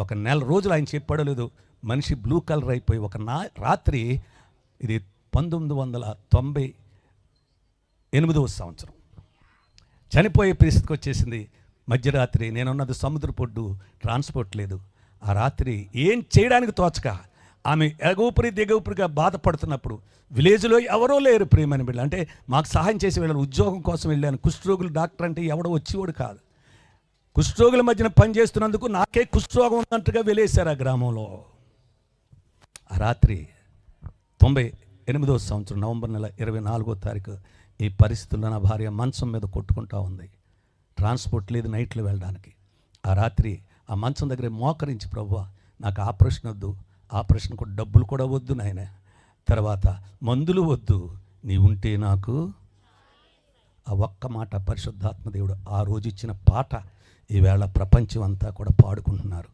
ఒక నెల రోజులు ఆయన చెప్పాడో లేదు, మనిషి బ్లూ కలర్ అయిపోయి రాత్రి, ఇది 1998వ సంవత్సరం, చనిపోయే పరిస్థితికి వచ్చేసింది. మధ్యరాత్రి, నేనున్నది సముద్ర పొడ్డు, ట్రాన్స్పోర్ట్ లేదు. ఆ రాత్రి ఏం చేయడానికి తోచక ఆమె ఎగవుపురి దిగవుపురిగా బాధపడుతున్నప్పుడు, విలేజ్లో ఎవరో లేరు ప్రియమైన బిడ్డ. అంటే మాకు సహాయం చేసి వెళ్ళాను, ఉద్యోగం కోసం వెళ్ళాను. కుష్ఠరోగులు డాక్టర్ అంటే ఎవడో వచ్చేవాడు కాదు. కుష్ఠరోగుల మధ్యన పనిచేస్తున్నందుకు నాకే కుష్ఠరోగం ఉన్నట్టుగా వెలేశారు ఆ గ్రామంలో. ఆ రాత్రి 98వ సంవత్సరం నవంబర్ నెల 24వ తారీఖు ఈ పరిస్థితుల్లో నా భార్య మంచం మీద కొట్టుకుంటా ఉంది. ట్రాన్స్పోర్ట్ లేదు నైట్లో వెళ్ళడానికి. ఆ రాత్రి ఆ మంచం దగ్గర మోకరించి, ప్రభువా నాకు ఆపరేషన్ వద్దు, ఆపరేషన్కు డబ్బులు కూడా వద్దు నాయన, తర్వాత మందులు వద్దు, నీ ఉంటే నాకు. ఆ ఒక్క మాట పరిశుద్ధాత్మ దేవుడు ఆ రోజు ఇచ్చిన పాట ఈవేళ ప్రపంచం అంతా కూడా పాడుకుంటున్నారు.